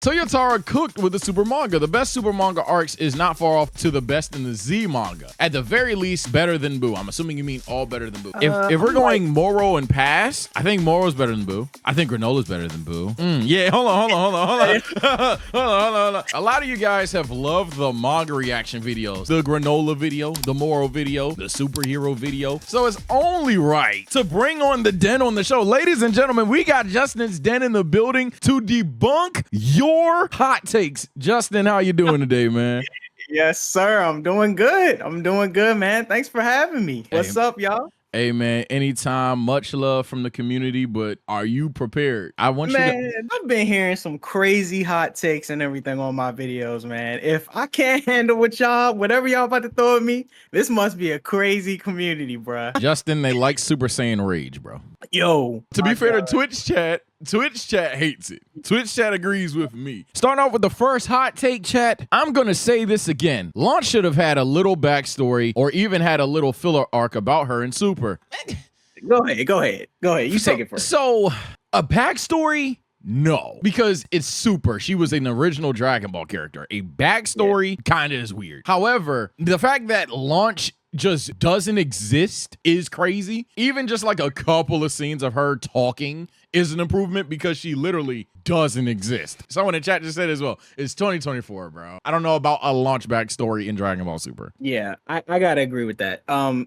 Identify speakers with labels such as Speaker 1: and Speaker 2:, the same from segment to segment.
Speaker 1: Toyotaro cooked with the super manga. The best super manga arcs is not far off to the best in the Z manga. At the very least, better than Boo. I'm assuming you mean all better than Boo. If we're going Moro and past, I think Moro's better than Boo. I think Granola's better than Boo. Yeah, hold on. A lot of you guys have loved the manga reaction videos. The Granola video, the Moro video, the superhero video. So it's only right to bring on the Den on the show. Ladies and gentlemen, we got Justin's Den in the building to debunk your hot takes. Justin, how you doing today, man?
Speaker 2: Yes, sir. I'm doing good. Man. Thanks for having me. What's up, y'all?
Speaker 1: Hey, man, anytime. Much love from the community, but are you prepared? I want you to...
Speaker 2: I've been hearing some crazy hot takes and everything on my videos, man. If I can't handle whatever y'all about to throw at me, this must be a crazy community, bruh.
Speaker 1: Justin, they like Super Saiyan Rage, bro.
Speaker 2: Yo.
Speaker 1: To be fair to Twitch chat hates it. Twitch chat agrees with me. Starting off with the first hot take, chat. I'm going to say this again. Launch should have had a little backstory or even had a little filler arc about her in Super.
Speaker 2: Go ahead. You take it first.
Speaker 1: So, a backstory? No, because it's Super. She was an original Dragon Ball character. A backstory kind of is weird. However, the fact that Launch just doesn't exist is crazy. Even just like a couple of scenes of her talking is an improvement because she literally doesn't exist. Someone in chat just said as well, it's 2024, bro. I don't know about a Launch backstory in Dragon Ball Super.
Speaker 2: Yeah, I gotta agree with that.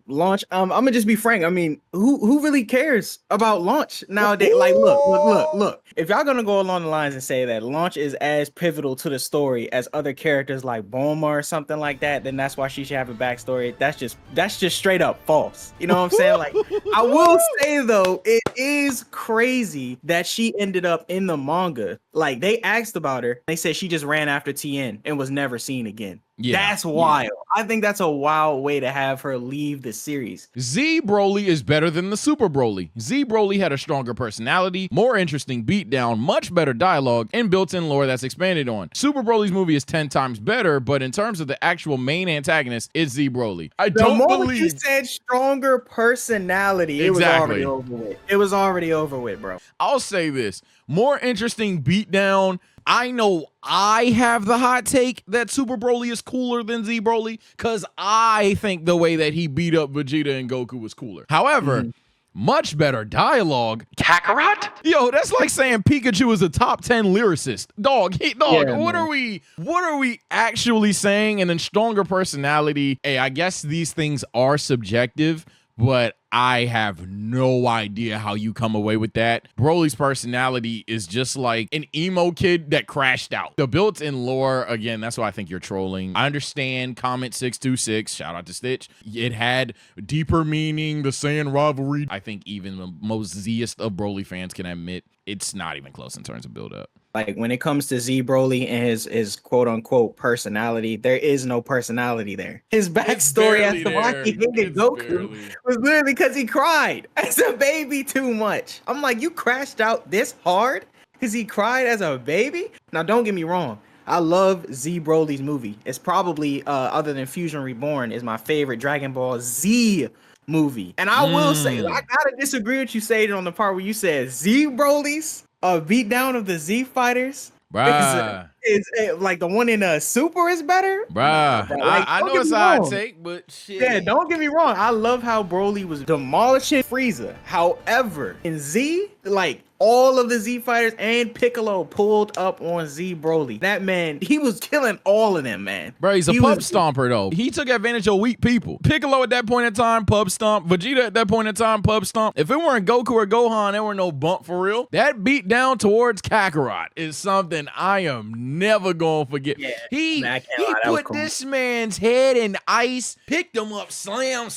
Speaker 2: Launch, I'm gonna just be frank. I mean, who really cares about Launch nowadays? Like, look. If y'all gonna go along the lines and say that Launch is as pivotal to the story as other characters like Bulma or something like that, then that's why she should have a backstory. That's just straight up false. You know what I'm saying? Like, I will say though, it is crazy that she ended up in the manga. Like, they asked about her. They said she just ran after Tien and was never seen again. Yeah, that's wild. Yeah. I think that's a wild way to have her leave the series.
Speaker 1: Z Broly is better than the Super Broly. Z Broly had a stronger personality, more interesting beatdown, much better dialogue, and built-in lore that's expanded on. Super Broly's movie is 10 times better, but in terms of the actual main antagonist, it's Z Broly. I don't believe
Speaker 2: you said stronger personality.
Speaker 1: Exactly.
Speaker 2: It was already over with. It was already over with, bro.
Speaker 1: I'll say this: more interesting beatdown. I know I have the hot take that Super Broly is cooler than Z Broly because I think the way that he beat up Vegeta and Goku was cooler. However, much better dialogue. Kakarot? Yo, that's like saying Pikachu is a top 10 lyricist. Dog, yeah, what are we actually saying? And then stronger personality. Hey, I guess these things are subjective, but I have no idea how you come away with that. Broly's personality is just like an emo kid that crashed out. The built-in lore, again, that's why I think you're trolling. I understand comment 626, shout out to Stitch. It had deeper meaning, the Saiyan rivalry. I think even the most Z-est of Broly fans can admit it's not even close in terms of build-up.
Speaker 2: Like, when it comes to Z Broly and his quote-unquote personality, there is no personality there. His backstory as to why he hated Goku was literally because he cried as a baby too much. I'm like, you crashed out this hard because he cried as a baby? Now, don't get me wrong. I love Z Broly's movie. It's probably, other than Fusion Reborn, is my favorite Dragon Ball Z movie. And I will say, I gotta disagree with you saying on the part where you said Z Broly's beat down of the Z fighters,
Speaker 1: bruh,
Speaker 2: is like the one in Super is better,
Speaker 1: bruh. Like, I know it's a hot take, but shit.
Speaker 2: Yeah, don't get me wrong. I love how Broly was demolishing Frieza. However, in Z, like, all of the Z fighters and Piccolo pulled up on Z Broly. That man, he was killing all of them, man.
Speaker 1: Bro, he's a pub stomper, though. He took advantage of weak people. Piccolo at that point in time, pub stomp. Vegeta at that point in time, pub stomp. If it weren't Goku or Gohan, there were no bump for real. That beat down towards Kakarot is something I am never gonna forget. Yeah, he put this man's head in ice, picked him up, slam,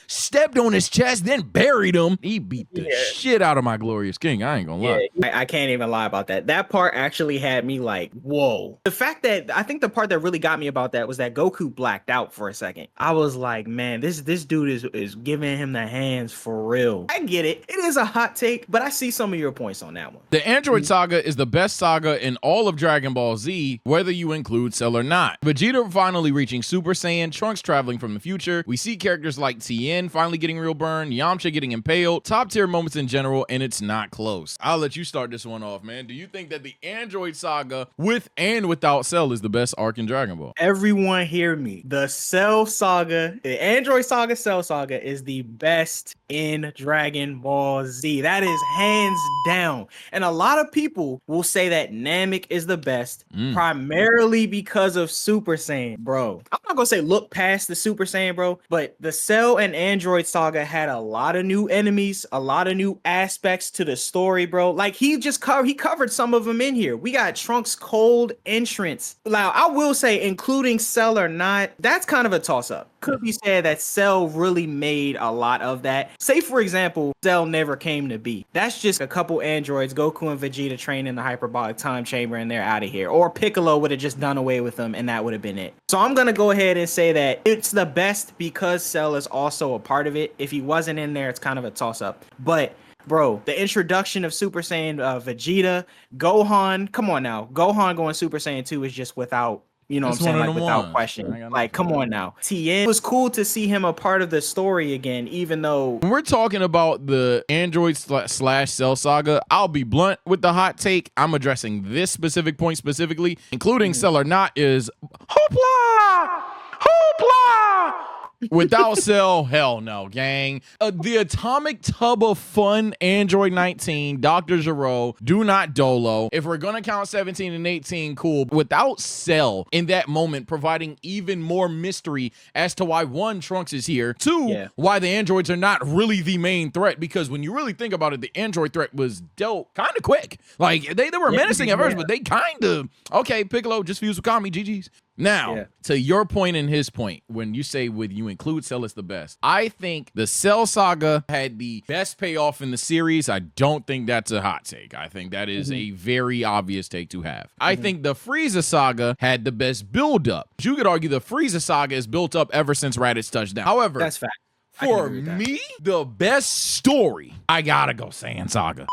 Speaker 1: stepped on his chest, then buried him. He beat the shit out of my glorious king. I ain't gonna lie.
Speaker 2: I can't even lie about that. That part actually had me like, whoa. The fact that I think the part that really got me about that was that Goku blacked out for a second. I was like, man, this dude is giving him the hands for real. I get it. It is a hot take, but I see some of your points on that one.
Speaker 1: The Android saga is the best saga in all of Dragon Ball Z, whether you include Cell or not. Vegeta finally reaching Super Saiyan, Trunks traveling from the future. We see characters like Tien finally getting real burn, Yamcha getting impaled, top tier moments in general, and it's not close. I'll let you start this one off, man. Do you think that the Android saga with and without Cell is the best arc in Dragon Ball?
Speaker 2: Everyone hear me. The Cell saga, the Android saga, Cell saga is the best in Dragon Ball Z. That is hands down. And a lot of people will say that Namek is the best primarily because of Super Saiyan, bro. I'm not gonna say look past the Super Saiyan, bro, but the Cell and Android saga had a lot of new enemies, a lot of new aspects to the story, bro. Like he covered some of them in here. We got Trunks' cold entrance. Now, I will say, including Cell or not, that's kind of a toss-up. Could be said that Cell really made a lot of that. Say, for example, Cell never came to be. That's just a couple androids, Goku and Vegeta trained in the hyperbolic time chamber, and they're out of here. Or Piccolo would have just done away with them, and that would have been it. So I'm going to go ahead and say that it's the best because Cell is also a part of it. If he wasn't in there, it's kind of a toss-up. But bro, the introduction of Super Saiyan Vegeta, Gohan, come on now. Gohan going Super Saiyan 2 is just without, you know what I'm saying, like without question. Like, come on now. Tien, it was cool to see him a part of the story again, even though
Speaker 1: when we're talking about the Android slash Cell saga, I'll be blunt with the hot take. I'm addressing this specific point specifically, including Cell or not, is hoopla! Hoopla! Without Cell, hell no, gang. The atomic tub of fun, Android 19, Dr. Gero, do not Dolo. If we're gonna count 17 and 18, cool. Without Cell in that moment, providing even more mystery as to why one, Trunks is here, two, why the androids are not really the main threat. Because when you really think about it, the android threat was dealt kind of quick. Like they were menacing at first, but they kind of Piccolo just fused with Kami, GG's. Now, to your point and his point, when you say with you include Cell is the best, I think the Cell saga had the best payoff in the series. I don't think that's a hot take. I think that is a very obvious take to have. I think the Frieza saga had the best build-up. You could argue the Frieza saga is built up ever since Raditz touched down. However,
Speaker 2: that's fact.
Speaker 1: For me, the best story, I gotta go Saiyan Saga.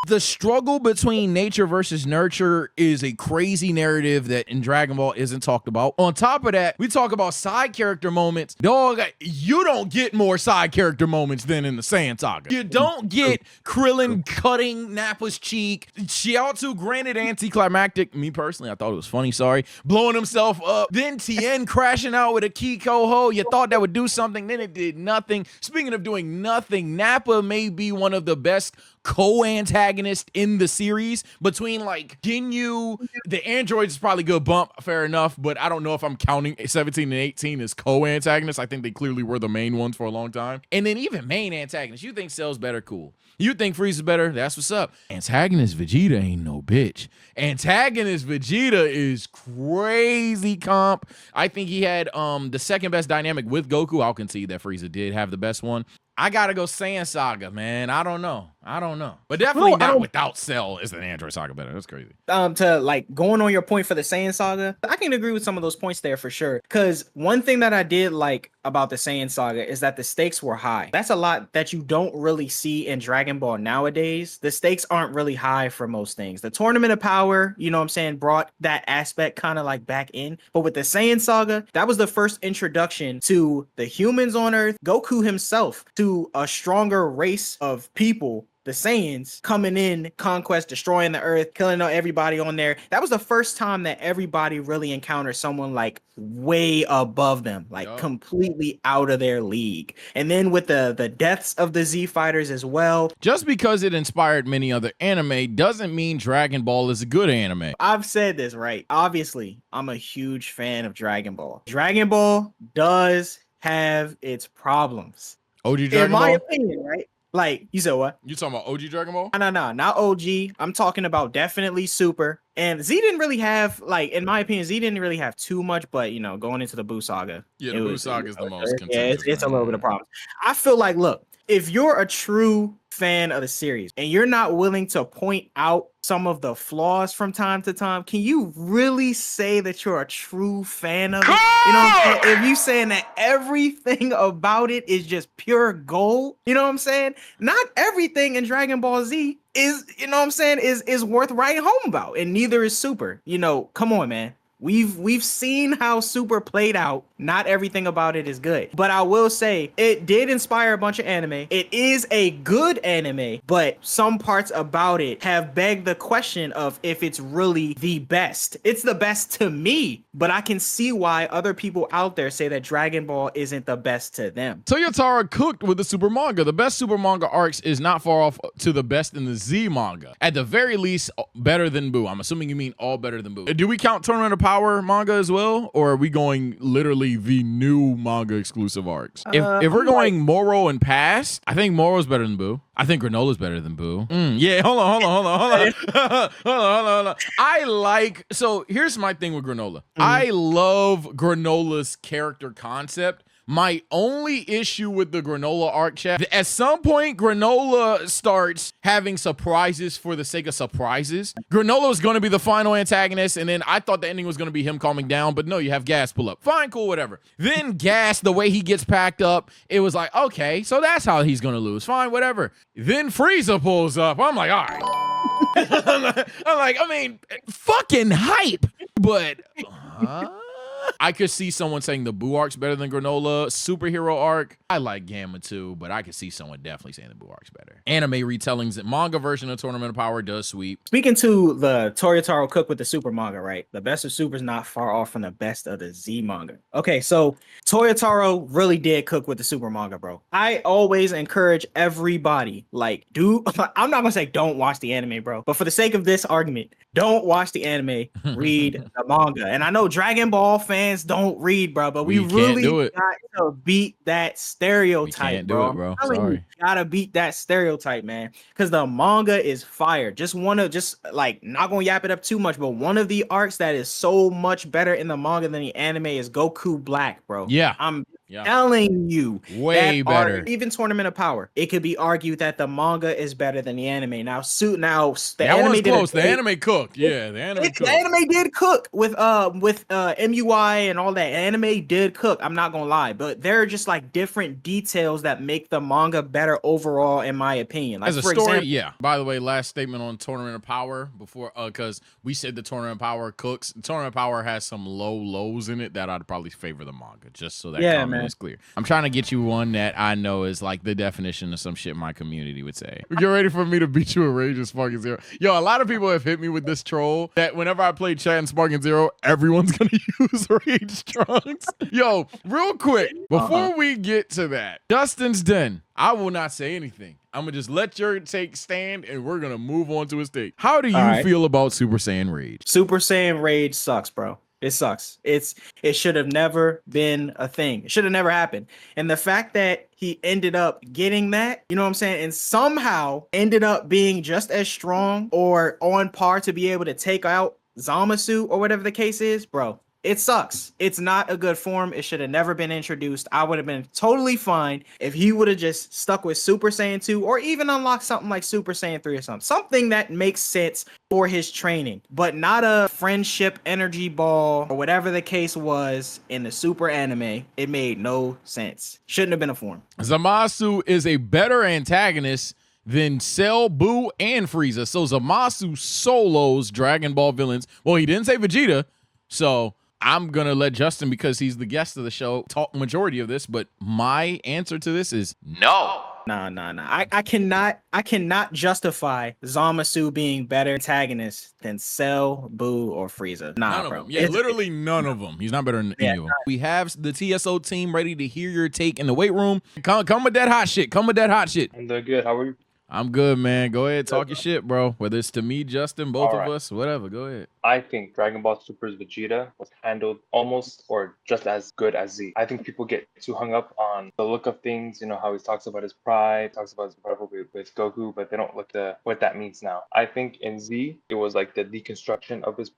Speaker 1: The struggle between nature versus nurture is a crazy narrative that in Dragon Ball isn't talked about. On top of that, we talk about side character moments. Dog, you don't get more side character moments than in the Saiyan Saga. You don't get Krillin cutting Nappa's cheek, Chiaotzu, granted anticlimactic. Me personally, I thought it was funny, sorry. Blowing himself up. Then Tien crashing out with a Kiko Ho. You thought that would do something, then it did nothing. Speaking of doing nothing, Nappa may be one of the best co-antagonist in the series between like Ginyu. The androids is probably good bump, fair enough, but I don't know if I'm counting 17 and 18 as co-antagonists. I think they clearly were the main ones for a long time. And then even main antagonists, you think Cell's better, cool. You think Frieza's better, that's what's up. Antagonist Vegeta ain't no bitch. Antagonist Vegeta is crazy comp. I think he had the second best dynamic with Goku. I'll concede that Frieza did have the best one. I gotta go Saiyan Saga, man. I don't know. But definitely not without Cell is the Android Saga better. That's crazy.
Speaker 2: To like going on your point for the Saiyan Saga, I can agree with some of those points there for sure. Because one thing that I did like about the Saiyan Saga is that the stakes were high. That's a lot that you don't really see in Dragon Ball nowadays. The stakes aren't really high for most things. The Tournament of Power, you know what I'm saying, brought that aspect kind of like back in. But with the Saiyan Saga, that was the first introduction to the humans on Earth, Goku himself, to a stronger race of people, the Saiyans, coming in, conquest, destroying the Earth, killing everybody on there. That was the first time that everybody really encountered someone like way above them, like completely out of their league. And then with the deaths of the Z fighters as well.
Speaker 1: Just because it inspired many other anime doesn't mean Dragon Ball is a good anime.
Speaker 2: I've said this, right? Obviously, I'm a huge fan of Dragon Ball. Dragon Ball does have its problems.
Speaker 1: OG Dragon Ball?
Speaker 2: In my opinion, right? Like, you said what?
Speaker 1: You talking about OG Dragon Ball?
Speaker 2: No, not OG. I'm talking about definitely Super. And Z didn't really have, like, in my opinion, Z didn't really have too much, but, you know, going into the Buu Saga.
Speaker 1: Yeah, the Buu Saga is the most
Speaker 2: contentious. Yeah, it's a little bit of problem. I feel like, look, if you're a true fan of the series and you're not willing to point out some of the flaws from time to time, can you really say that you're a true fan of it? You know what I'm saying? If you saying that everything about it is just pure gold, you know what I'm saying? Not everything in Dragon Ball Z is, you know what I'm saying, is worth writing home about, and neither is Super. You know, come on, man. We've seen how Super played out. Not everything about it is good. But I will say it did inspire a bunch of anime. It is a good anime, but some parts about it have begged the question of if it's really the best. It's the best to me, but I can see why other people out there say that Dragon Ball isn't the best to them.
Speaker 1: Toyotaro cooked with the Super Manga. The best Super Manga arcs is not far off to the best in the Z manga. At the very least, better than Boo. I'm assuming you mean all better than Boo. Do we count Tournament of Power manga as well? Or are we going literally the new manga exclusive arcs? If we're going Moro and past, I think Moro's better than Boo. I think Granola's better than Boo. Yeah, hold on. So here's my thing with Granola. I love Granola's character concept. My only issue with the Granola arc, chat, at some point, Granola starts having surprises for the sake of surprises. Granola was going to be the final antagonist, and then I thought the ending was going to be him calming down, but no, you have Gas pull up. Fine, cool, whatever. Then Gas, the way he gets packed up, it was like, okay, so that's how he's going to lose. Fine, whatever. Then Frieza pulls up. I'm like, all right. I mean, fucking hype, but... I could see someone saying the Boo arc's better than Granola. Superhero arc, I like Gamma too, but I could see someone definitely saying the Boo arc's better. Anime retellings, manga version of Tournament of Power does sweep.
Speaker 2: Speaking to the Toyotaro cook with the Super manga, right? The best of Super's not far off from the best of the Z manga. Okay, so Toyotaro really did cook with the Super manga, bro. I always encourage everybody, like, I'm not gonna say don't watch the anime, bro, but for the sake of this argument, don't watch the anime, read the manga. And I know Dragon Ball fans don't read, bro, but we really got to beat that stereotype,
Speaker 1: we can't do it, bro. Sorry.
Speaker 2: Gotta beat that stereotype, man, because the manga is fire. Just not gonna yap it up too much, but one of the arcs that is so much better in the manga than the anime is Goku Black, bro.
Speaker 1: Yeah.
Speaker 2: I'm telling you,
Speaker 1: way better.
Speaker 2: Even Tournament of Power, it could be argued that the manga is better than the anime. Now, the
Speaker 1: that
Speaker 2: anime
Speaker 1: was close. The anime cooked. Yeah, the anime cooked.
Speaker 2: The anime did cook with MUI and all that. Anime did cook. I'm not gonna lie, but there are just like different details that make the manga better overall, in my opinion. Like,
Speaker 1: as a story, yeah. By the way, last statement on Tournament of Power before, because we said the Tournament of Power cooks. The Tournament of Power has some lows in it that I'd probably favor the manga, just so that comment is clear. I'm trying to get you one that I know is like the definition of some shit my community would say. Get ready for me to beat you a Rage and Sparking Zero. Yo, a lot of people have hit me with this troll that whenever I play Chat and Sparking Zero, everyone's gonna use Rage Trunks. Yo, real quick, before we get to that, Justin's done. I will not say anything. I'm gonna just let your take stand, and we're gonna move on to his take. How do you feel about Super Saiyan Rage?
Speaker 2: Super Saiyan Rage sucks, bro. It sucks. It should have never been a thing. It should have never happened. And the fact that he ended up getting that, you know what I'm saying, and somehow ended up being just as strong or on par to be able to take out Zamasu or whatever the case is, bro. It sucks. It's not a good form. It should have never been introduced. I would have been totally fine if he would have just stuck with Super Saiyan 2 or even unlocked something like Super Saiyan 3 or something. Something that makes sense for his training, but not a friendship energy ball or whatever the case was in the Super anime. It made no sense. Shouldn't have been a form.
Speaker 1: Zamasu is a better antagonist than Cell, Boo, and Frieza. So Zamasu solos Dragon Ball villains. Well, he didn't say Vegeta, so I'm going to let Justin, because he's the guest of the show, talk majority of this, but my answer to this is no.
Speaker 2: Nah. I cannot justify Zamasu being better antagonist than Cell, Boo, or Frieza. Nah,
Speaker 1: none
Speaker 2: bro.
Speaker 1: Of them. Yeah, literally none of them. He's not better than any of them. We have the TSO team ready to hear your take in the weight room. Come with that hot shit.
Speaker 3: I'm doing good. How are you?
Speaker 1: I'm good, man. Go ahead, talk your shit, bro. Whether it's to me, Justin, both of us, whatever. Go ahead.
Speaker 3: I think Dragon Ball Super's Vegeta was handled almost or just as good as Z. I think people get too hung up on the look of things, you know, how he talks about his pride, talks about his rivalry with Goku, but they don't look at what that means now. I think in Z, it was like the deconstruction of his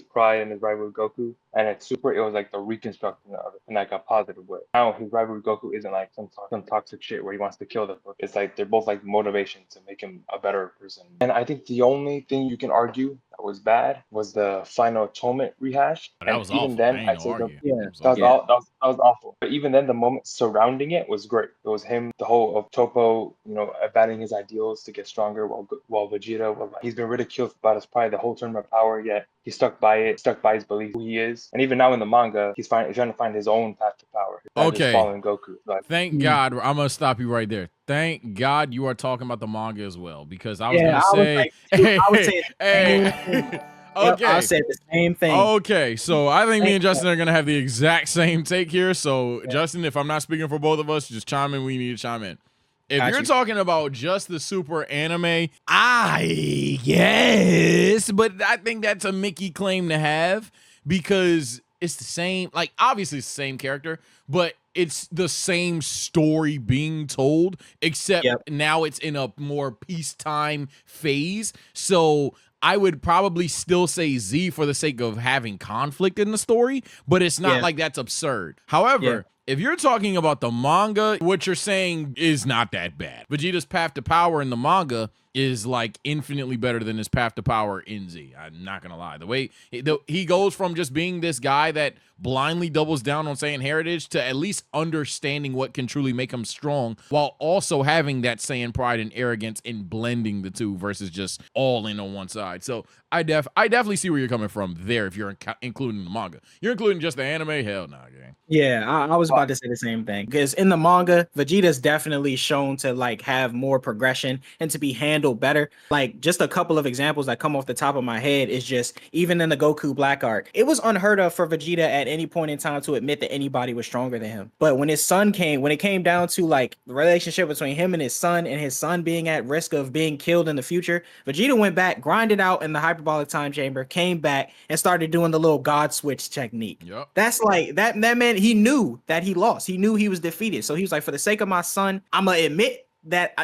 Speaker 3: pride and his rivalry with Goku. And at Super, it was like the reconstruction of it in like a positive way. Now his rivalry with Goku isn't like some toxic shit where he wants to kill them. It's like they're both like motivated motivation to make him a better person. And I think the only thing you can argue that was bad was the final atonement rehash.
Speaker 1: That
Speaker 3: And
Speaker 1: was
Speaker 3: even
Speaker 1: awful. I
Speaker 3: then,
Speaker 1: ain't
Speaker 3: I'd
Speaker 1: gonna
Speaker 3: say
Speaker 1: argue.
Speaker 2: Yeah.
Speaker 1: That was awful.
Speaker 3: that was awful. But even then, the moment surrounding it was great. It was him, the whole of Topo, abandoning his ideals to get stronger, while Vegeta, he's been ridiculed about his pride the whole tournament of power, yet he stuck by it, stuck by his belief who he is. And even now in the manga, he's trying to find his own path to power. He's not just following Goku.
Speaker 1: Thank God. I'm gonna stop you right there. Thank God you are talking about the manga as well, because I was
Speaker 2: Yeah,
Speaker 1: gonna
Speaker 2: I was
Speaker 1: say,
Speaker 2: like, I would say the same thing. Yep,
Speaker 1: okay.
Speaker 2: I said the same thing.
Speaker 1: Okay, so I think me and Justin are gonna have the exact same take here. So Justin, if I'm not speaking for both of us, just chime in. We need to chime in. If you're talking about just the super anime, I guess, but I think that's a Mickey claim to have, because it's the same, like obviously it's the same character, but it's the same story being told, except now it's in a more peacetime phase. So I would probably still say Z for the sake of having conflict in the story, but it's not like that's absurd. However, if you're talking about the manga, what you're saying is not that bad. Vegeta's path to power in the manga is like infinitely better than his path to power in Z. I'm not gonna lie. The way he goes from just being this guy that blindly doubles down on Saiyan heritage to at least understanding what can truly make him strong, while also having that Saiyan pride and arrogance in blending the two versus just all in on one side. So I definitely see where you're coming from there. If you're including the manga, you're including just the anime. Hell nah, gang.
Speaker 2: Yeah, I was about to say the same thing, because in the manga, Vegeta's definitely shown to like have more progression and to be handled better. Like just a couple of examples that come off the top of my head is just even in the Goku Black arc, it was unheard of for Vegeta at any point in time to admit that anybody was stronger than him. But when it came down to like the relationship between him and his son being at risk of being killed in the future, Vegeta went back, grinded out in the hyperbolic time chamber, came back and started doing the little God switch technique.
Speaker 1: Yep.
Speaker 2: That's like that man, he knew that he lost. He knew he was defeated. So he was like, for the sake of my son, I'm gonna admit that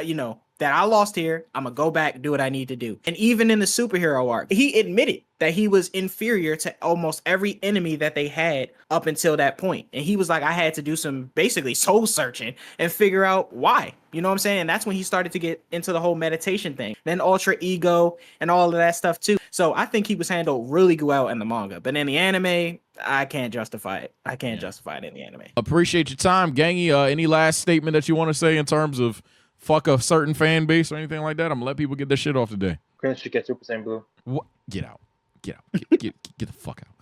Speaker 2: that I lost here. I'm gonna go back, do what I need to do. And even in the superhero arc, he admitted that he was inferior to almost every enemy that they had up until that point. And he was like, I had to do some basically soul searching and figure out why. You know what I'm saying? And that's when he started to get into the whole meditation thing. Then ultra ego and all of that stuff too. So I think he was handled really well in the manga. But in the anime, I can't justify it. I can't justify it in the anime.
Speaker 1: Appreciate your time, Gangy. Any last statement that you want to say in terms of fuck a certain fan base or anything like that? I'm gonna let people get their shit off today.
Speaker 3: Prince should get Super Saiyan Blue.
Speaker 1: What? Get out. Get the fuck out.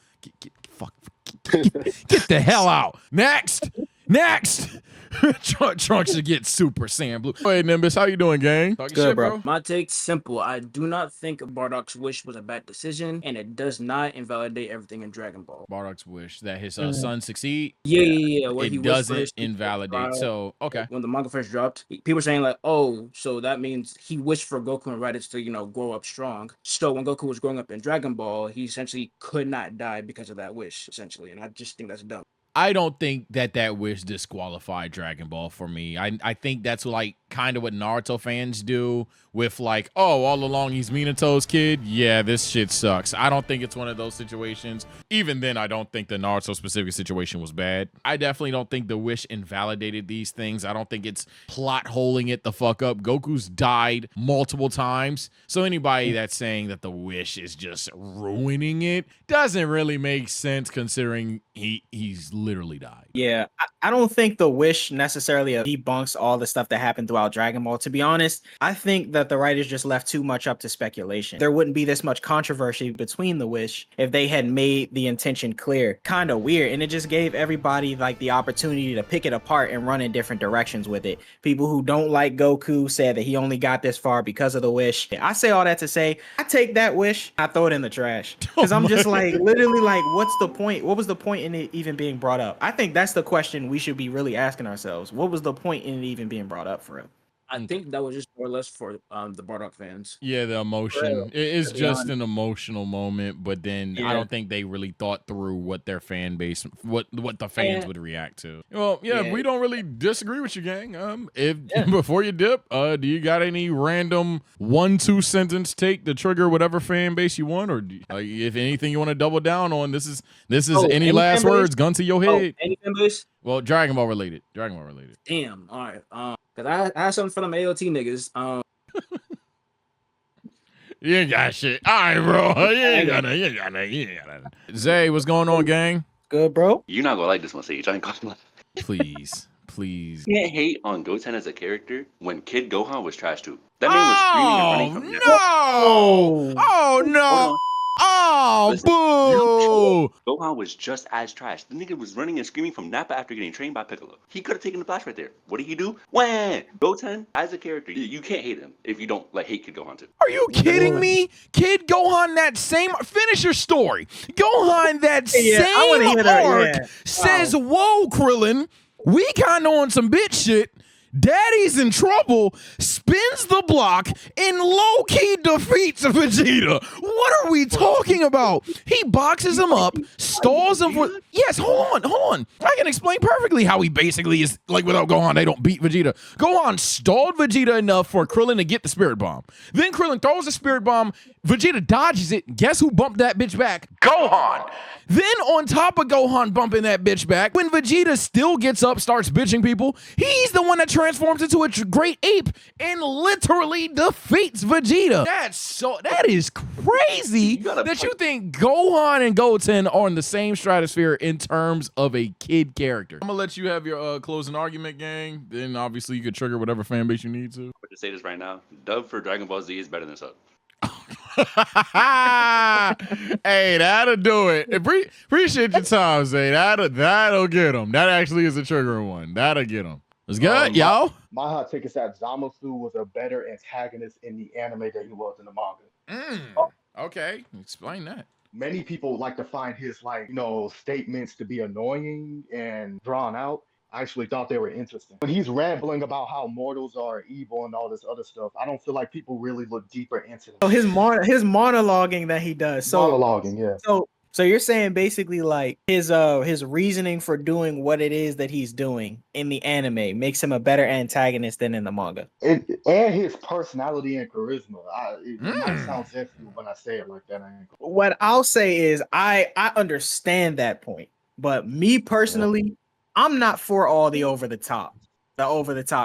Speaker 1: Get the hell out. Next. Trunks should get Super Saiyan Blue. Hey, Nimbus, how you doing, gang?
Speaker 2: Good, shit, bro.
Speaker 4: My take's simple. I do not think Bardock's wish was a bad decision, and it does not invalidate everything in Dragon Ball.
Speaker 1: Bardock's wish that his son succeed.
Speaker 4: Yeah.
Speaker 1: It doesn't invalidate. So, okay.
Speaker 4: When the manga first dropped, people were saying like, oh, so that means he wished for Goku and Raditz to, grow up strong. So when Goku was growing up in Dragon Ball, he essentially could not die because of that wish, essentially. And I just think that's dumb.
Speaker 1: I don't think that wish disqualified Dragon Ball for me. I think that's like kind of what Naruto fans do with like, oh, all along he's Minato's kid. Yeah, this shit sucks. I don't think it's one of those situations. Even then, I don't think the Naruto specific situation was bad. I definitely don't think the wish invalidated these things. I don't think it's plot holing it the fuck up. Goku's died multiple times. So anybody that's saying that the wish is just ruining it doesn't really make sense, considering he's literally died.
Speaker 2: Yeah, I don't think the wish necessarily debunks all the stuff that happened throughout Dragon Ball. To be honest, I think that the writers just left too much up to speculation. There wouldn't be this much controversy between the wish if they had made the intention clear. Kind of weird, and it just gave everybody like the opportunity to pick it apart and run in different directions with it. People who don't like Goku said that he only got this far because of the wish. I say all that to say, I take that wish, I throw it in the trash. Because I'm just like, literally like, what's the point? What was the point in it even being brought up? I think that's the question we should be really asking ourselves. What was the point in it even being brought up for real?
Speaker 4: I think that was just more or less for the Bardock fans.
Speaker 1: Yeah, the emotion. It's just an emotional moment, but then I don't think they really thought through what their fan base, what the fans would react to. Well, we don't really disagree with you, gang. Before you dip, do you got any random 1-2 sentence take to trigger whatever fan base you want, or if anything you want to double down on? This is any last words, gun to your head.
Speaker 4: Any fan base?
Speaker 1: Well, Dragon Ball related.
Speaker 4: Damn. All right. Because I have something for them AOT niggas.
Speaker 1: You ain't got shit. All right, bro. You ain't got nothing. Zay, what's going on, gang?
Speaker 2: Good, bro.
Speaker 5: You're not gonna like this one, Sage. I ain't gonna lie.
Speaker 1: Please, please.
Speaker 5: You can't hate on Goten as a character when Kid Gohan was trash too. That man was screaming and running from that.
Speaker 1: No! Oh no!
Speaker 5: Hold on.
Speaker 1: Oh,
Speaker 5: Listen,
Speaker 1: boo!
Speaker 5: Gohan was just as trash. The nigga was running and screaming from Nappa after getting trained by Piccolo. He could have taken the blast right there. What did he do? When Goten, as a character, you can't hate him if you don't like hate Kid Gohan too.
Speaker 1: Are you kidding me? Kid Gohan, that same. Finish your story. Gohan, that
Speaker 2: Yeah, I wanna
Speaker 1: same
Speaker 2: hear that,
Speaker 1: arc
Speaker 2: yeah.
Speaker 1: says, "Whoa, Krillin, we kind of on some bitch shit. Daddy's in trouble," spins the block and low-key defeats Vegeta. What are we talking about? He boxes him up, stalls him for... Yes, hold on. I can explain perfectly how he basically is, like, without Gohan, they don't beat Vegeta. Gohan stalled Vegeta enough for Krillin to get the Spirit Bomb. Then Krillin throws the Spirit Bomb, Vegeta dodges it. Guess who bumped that bitch back? Gohan. Then on top of Gohan bumping that bitch back, when Vegeta still gets up, starts bitching people, he's the one that transforms into a great ape and literally defeats Vegeta. That is crazy that you think Gohan and Goten are in the same stratosphere in terms of a kid character. I'm gonna let you have your closing argument, gang. Then obviously you could trigger whatever fan base you need to.
Speaker 5: But to say this right now, dub for Dragon Ball Z is better than sub.
Speaker 1: Hey, that'll do it. Appreciate your time, Zay. That'll get him. That actually is a triggering one. That'll get him. It's good, yo.
Speaker 6: My hot take is that Zamasu was a better antagonist in the anime than he was in the manga.
Speaker 1: Okay, explain that.
Speaker 6: Many people like to find his statements to be annoying and drawn out. I actually thought they were interesting. When he's rambling about how mortals are evil and all this other stuff, I don't feel like people really look deeper into
Speaker 2: So
Speaker 6: them.
Speaker 2: his monologuing that he does. So
Speaker 6: Monologuing, yeah.
Speaker 2: So you're saying basically like his reasoning for doing what it is that he's doing in the anime makes him a better antagonist than in the manga.
Speaker 6: And his personality and charisma. It might sound sensitive when I say it like that.
Speaker 2: What I'll say is I understand that point, but me personally, I'm not for all the over the top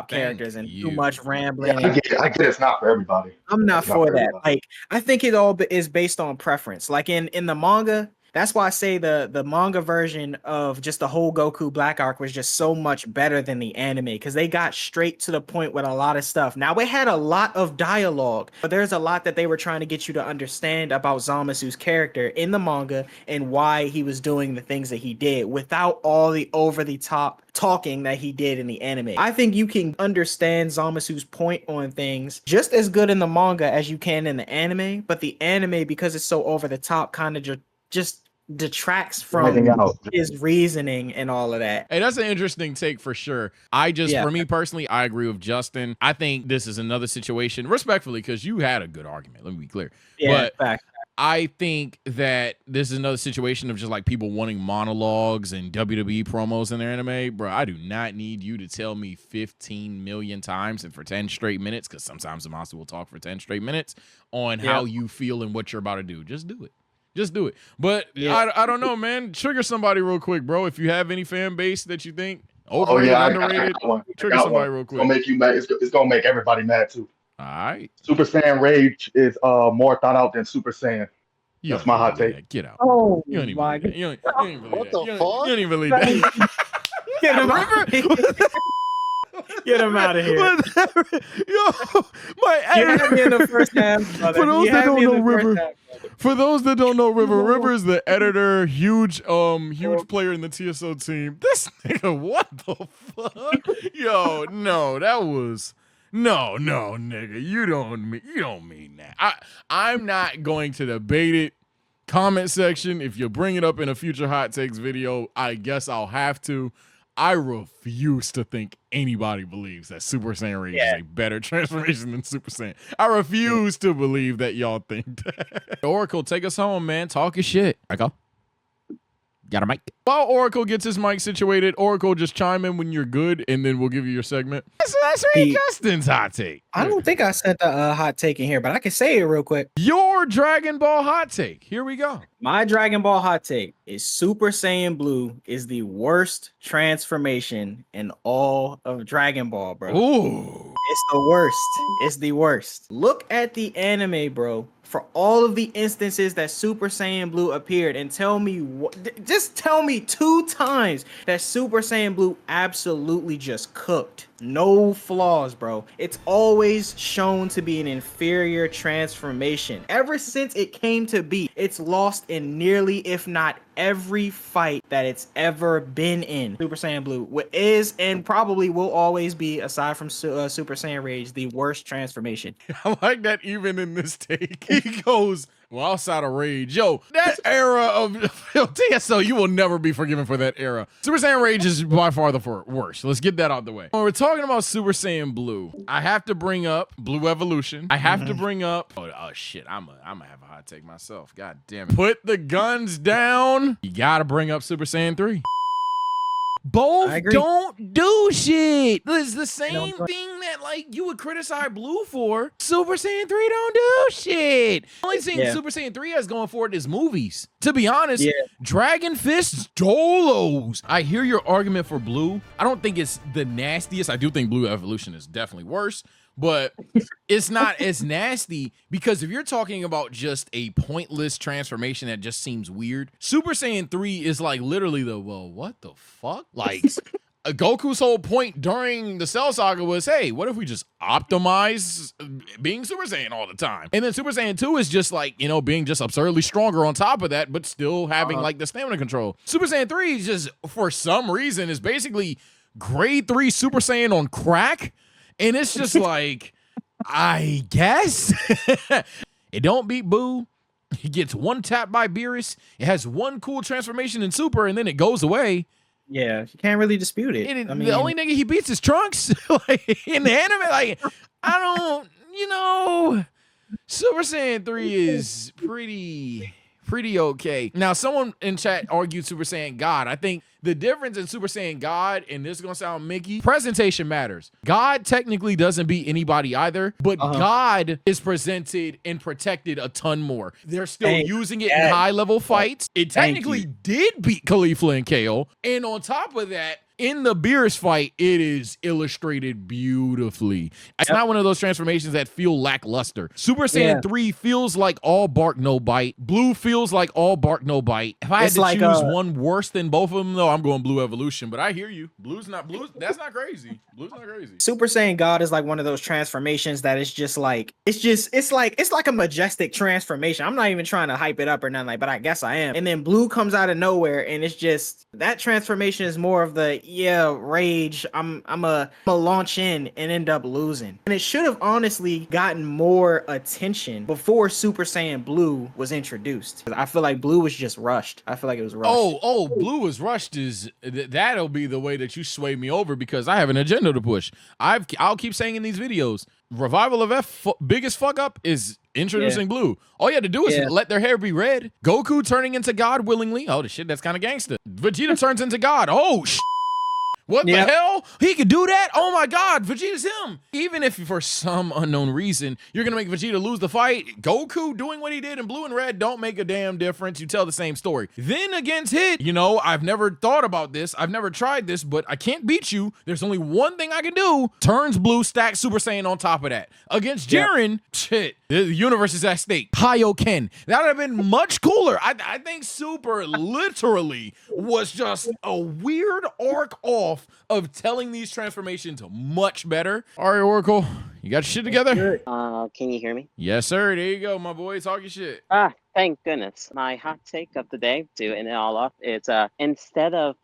Speaker 2: characters and too much rambling.
Speaker 6: Yeah, I get it's not for everybody.
Speaker 2: I'm not for that. Like, I think it all is based on preference. Like in the manga, that's why I say the manga version of just the whole Goku Black arc was just so much better than the anime because they got straight to the point with a lot of stuff. Now, it had a lot of dialogue, but there's a lot that they were trying to get you to understand about Zamasu's character in the manga and why he was doing the things that he did without all the over-the-top talking that he did in the anime. I think you can understand Zamasu's point on things just as good in the manga as you can in the anime, but the anime, because it's so over-the-top, kind of just detracts from his reasoning and all of that.
Speaker 1: Hey, that's an interesting take for sure. For me personally, I agree with Justin. I think this is another situation, respectfully, because you had a good argument. Let me be clear.
Speaker 2: Yeah,
Speaker 1: but I think that this is another situation of just like people wanting monologues and WWE promos in their anime. Bro, I do not need you to tell me 15 million times and for 10 straight minutes, because sometimes the monster will talk for 10 straight minutes on how you feel and what you're about to do. Just do it. Just do it. But I don't know, man. Trigger somebody real quick, bro. If you have any fan base that you think overrated, underrated, trigger somebody real quick.
Speaker 6: It's gonna make you mad. It's gonna make everybody mad too.
Speaker 1: All right.
Speaker 6: Super Saiyan Rage is more thought out than Super Saiyan. That's my hot take.
Speaker 1: Get out.
Speaker 2: Oh,
Speaker 1: you don't even
Speaker 2: my
Speaker 1: believe that. You don't even believe
Speaker 7: What
Speaker 1: that.
Speaker 7: the
Speaker 1: You
Speaker 7: fuck?
Speaker 1: don't even believe that.
Speaker 2: Get him out. Get him out of here.
Speaker 1: Yo, my
Speaker 2: You had me in the first half, brother.
Speaker 1: For those
Speaker 2: You
Speaker 1: that
Speaker 2: had
Speaker 1: don't
Speaker 2: me in
Speaker 1: know
Speaker 2: the first
Speaker 1: River,
Speaker 2: half, brother.
Speaker 1: For those that don't know River is the editor, huge player in the TSO team. This nigga, what the fuck? Yo, no, that was no, nigga. You don't mean that. I'm not going to debate it. Comment section, if you bring it up in a future hot takes video, I guess I'll have to. I refuse to think anybody believes that Super Saiyan Rage is a better transformation than Super Saiyan. I refuse to believe that y'all think that. Oracle, take us home, man. Talk your shit. I go. Got a mic. While Oracle gets his mic situated, Oracle, just chime in when you're good, and then we'll give you your segment. That's really Justin's hot take.
Speaker 2: I don't think I sent a hot take in here, but I can say it real quick.
Speaker 1: Your Dragon Ball hot take. Here we go.
Speaker 2: My Dragon Ball hot take is Super Saiyan Blue is the worst transformation in all of Dragon Ball, bro.
Speaker 1: Ooh.
Speaker 2: It's the worst. It's the worst. Look at the anime, bro. for all of the instances that Super Saiyan Blue appeared, and tell me just tell me 2 times that Super Saiyan Blue absolutely just cooked. No flaws, bro. It's always shown to be an inferior transformation. Ever since it came to be, it's lost in nearly, if not every fight that it's ever been in. Super Saiyan Blue is and probably will always be, aside from Super Saiyan Rage, the worst transformation.
Speaker 1: I like that even in this take. He goes, well, outside of Rage. Yo, that era of TSO, you will never be forgiven for that era. Super Saiyan Rage is by far the worst. Let's get that out the way. When we're talking about Super Saiyan Blue, I have to bring up Blue Evolution. I have to bring up, oh shit, I'm gonna have a hot take myself. God damn it. Put the guns down. You gotta bring up Super Saiyan 3. Both don't do shit. It's the same thing that like you would criticize Blue for. Super Saiyan 3 don't do shit. The only thing Super Saiyan 3 has going for it is movies. To be honest, Dragon Fist's Dolos. I hear your argument for Blue. I don't think it's the nastiest. I do think Blue Evolution is definitely worse. But it's not as nasty because if you're talking about just a pointless transformation that just seems weird, Super Saiyan 3 is like literally well, what the fuck? Like Goku's whole point during the Cell Saga was, hey, what if we just optimize being Super Saiyan all the time? And then Super Saiyan 2 is just like, you know, being just absurdly stronger on top of that, but still having like the stamina control. Super Saiyan 3 is just, for some reason, is basically grade 3 Super Saiyan on crack. And it's just like, I guess. It don't beat Boo. He gets one tap by Beerus. It has one cool transformation in Super, and then it goes away.
Speaker 2: Yeah, you can't really dispute it.
Speaker 1: I mean, the only nigga he beats is Trunks. Like, in the anime, like, I don't, you know, Super Saiyan 3 is pretty okay. Now, someone in chat argued Super Saiyan God. I think the difference in Super Saiyan God, and this is gonna sound Mickey, presentation matters. God technically doesn't beat anybody either, but God is presented and protected a ton more. They're still using it in high level fights. It technically did beat Caulifla and Kale, and on top of that, in the Beerus fight, it is illustrated beautifully. It's not one of those transformations that feel lackluster. Super Saiyan 3 feels like all bark, no bite. Blue feels like all bark, no bite. If I had to choose one worse than both of them, though, I'm going Blue Evolution. But I hear you. Blue's not blue. That's not crazy. Blue's not crazy.
Speaker 2: Super Saiyan God is like one of those transformations that is just like it's like a majestic transformation. I'm not even trying to hype it up or nothing like, but I guess I am. And then Blue comes out of nowhere, and it's just that transformation is more of the rage. I'm a launch in and end up losing. And it should have honestly gotten more attention before Super Saiyan Blue was introduced. I feel like Blue was just rushed. I feel like it was rushed.
Speaker 1: Oh, Blue was rushed is that'll be the way that you sway me over because I have an agenda to push. I'll keep saying in these videos, Revival of F biggest fuck up is introducing Blue. All you had to do is let their hair be red. Goku turning into God willingly. Oh, the shit, that's kind of gangster. Vegeta turns into God. Oh, what the hell? He could do that? Oh my God, Vegeta's him. Even if for some unknown reason, you're going to make Vegeta lose the fight, Goku doing what he did in Blue and Red don't make a damn difference. You tell the same story. Then against Hit, you know, I've never thought about this. I've never tried this, but I can't beat you. There's only one thing I can do. Turns Blue, stacks Super Saiyan on top of that. Against Jiren, shit, the universe is at stake. Kaioken. That would have been much cooler. I think Super literally was just a weird arc off of telling these transformations much better. All right, Oracle, you got your shit together?
Speaker 7: Can you hear me?
Speaker 1: Yes, sir. There you go, my boy. Talk your shit.
Speaker 7: Thank goodness. My hot take of the day, to end it all off, is instead of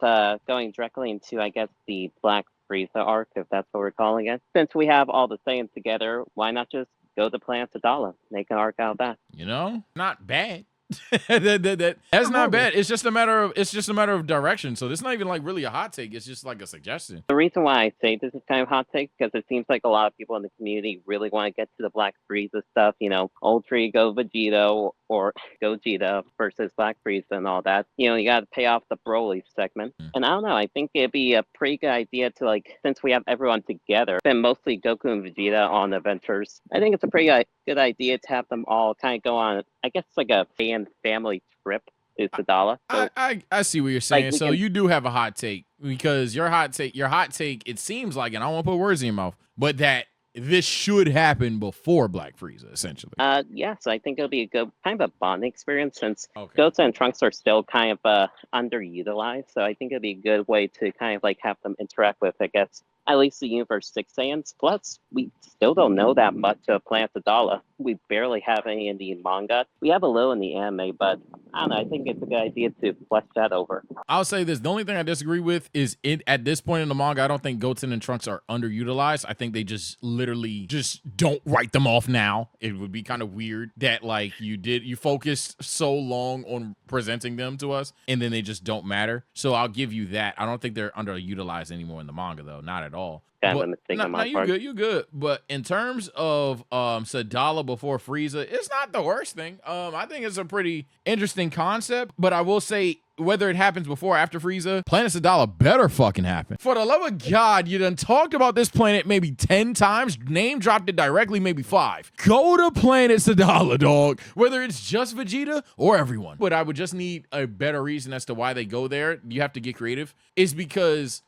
Speaker 7: going directly into, I guess, the Black Frieza arc, if that's what we're calling it, since we have all the Saiyans together, why not just go to Planet Sadala, make an arc out of that?
Speaker 1: You know, not bad. That's not bad. It's just a matter of direction. So it's not even like really a hot take. It's just like a suggestion.
Speaker 7: The reason why I say this is kind of hot take because it seems like a lot of people in the community really want to get to the Black Frieza stuff. You know, Ultra Ego Vegeta or Gogeta versus Black Frieza and all that. You know, you got to pay off the Broly segment. And I don't know. I think it'd be a pretty good idea to, like, since we have everyone together, and mostly Goku and Vegeta on adventures. I think it's a pretty good idea to have them all kind of go on, I guess, like a family trip to Sadala. So,
Speaker 1: I see what you're saying.
Speaker 7: Like,
Speaker 1: so you do have a hot take because your hot take, it seems like, and I don't want to put words in your mouth, but that this should happen before Black Frieza, essentially.
Speaker 7: Yes, I think it'll be a good kind of a bonding experience since
Speaker 1: Okay.
Speaker 7: Goten and Trunks are still kind of underutilized. So I think it'd be a good way to kind of like have them interact with, I guess, at least the Universe 6 Saiyans. Plus, we still don't know that much of Planet Adala. We barely have any in the manga. We have a little in the anime, but I don't know. I think it's a good idea to flesh that over.
Speaker 1: I'll say this. The only thing I disagree with is at this point in the manga, I don't think Goten and Trunks are underutilized. I think they just literally just don't write them off now. It would be kind of weird that like you focused so long on presenting them to us and then they just don't matter. So I'll give you that. I don't think they're underutilized anymore in the manga though. Not at all.
Speaker 7: Kind of a mistake on my part.
Speaker 1: You good. But in terms of Sadala before Frieza, it's not the worst thing. I think it's a pretty interesting concept, but I will say whether it happens before or after Frieza, Planet Sadala better fucking happen. For the love of God, you done talked about this planet maybe 10 times, name dropped it directly maybe 5. Go to Planet Sadala, dog. Whether it's just Vegeta or everyone. But I would just need a better reason as to why they go there. You have to get creative. Is because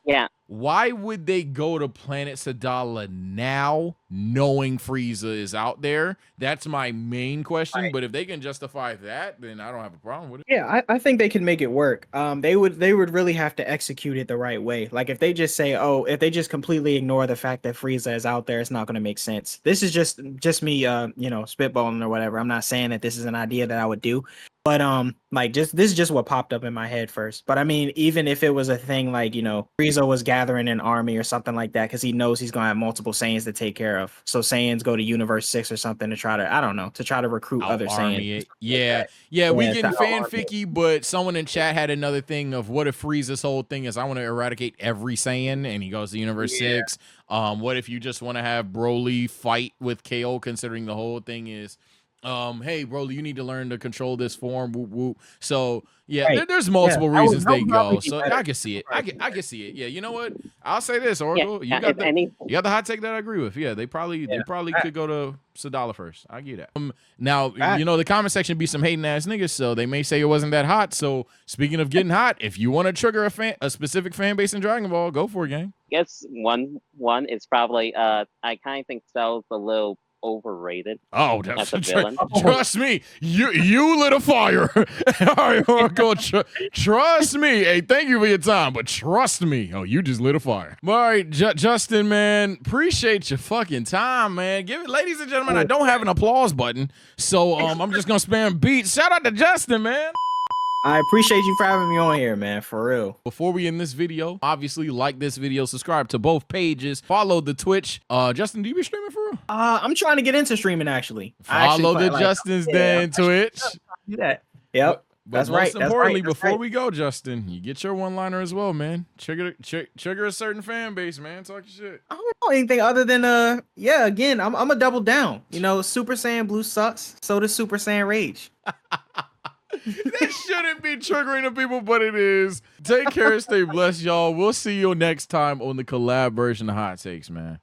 Speaker 1: why would they go to Planet Sadala now knowing Frieza is out there? That's my main question. Right. But if they can justify that, then I don't have a problem with it.
Speaker 2: Yeah, I think they can make it work. They would really have to execute it the right way. Like if they just say, if they just completely ignore the fact that Frieza is out there, it's not going to make sense. This is just me, spitballing or whatever. I'm not saying that this is an idea that I would do. But this is just what popped up in my head first. But I mean, even if it was a thing like, Frieza was gathering an army or something like that, because he knows he's gonna have multiple Saiyans to take care of. So Saiyans go to Universe 6 or something to try to recruit other Saiyans.
Speaker 1: Yeah, we getting fanficky, but someone in chat had another thing of what if Frieza's whole thing is I want to eradicate every Saiyan and he goes to Universe 6. What if you just want to have Broly fight with KO, considering the whole thing is hey, Broly, you need to learn to control this form. Whoop, whoop. So yeah, there's multiple reasons they go. So I can see it. I can see it. Yeah, you know what? I'll say this, Oracle. You got the hot take that I agree with. Yeah, they probably could go to Sadala first. I get that. Now the comment section be some hating ass niggas, so they may say it wasn't that hot. So speaking of getting hot, if you want to trigger a specific fan base in Dragon Ball, go for it, gang.
Speaker 7: I guess one is probably I kind of think Cell's a little overrated.
Speaker 1: Oh, that's a villain. Trust me, you lit a fire. All right, Oracle, trust me. Hey, thank you for your time, but trust me. Oh, you just lit a fire. All right, Justin, man, appreciate your fucking time, man. Give it, ladies and gentlemen. I don't have an applause button, so I'm just gonna spam beats. Shout out to Justin, man.
Speaker 2: I appreciate you for having me on here, man, for real.
Speaker 1: Before we end this video, obviously like this video, subscribe to both pages, follow the Twitch. Justin, do you be streaming for real?
Speaker 2: I'm trying to get into streaming, actually.
Speaker 1: Follow the Justin's Den Twitch.
Speaker 2: Do that. Yep.
Speaker 1: But
Speaker 2: that's
Speaker 1: most importantly,
Speaker 2: That's
Speaker 1: before we go, Justin, you get your one-liner as well, man. Trigger a certain fan base, man. Talk your shit.
Speaker 2: I don't know anything other than again, I'm a double down. Super Saiyan Blue sucks. So does Super Saiyan Rage.
Speaker 1: That shouldn't be triggering to people, but it is. Take care and stay blessed, y'all. We'll see you next time on the collab version of Hot Takes, man.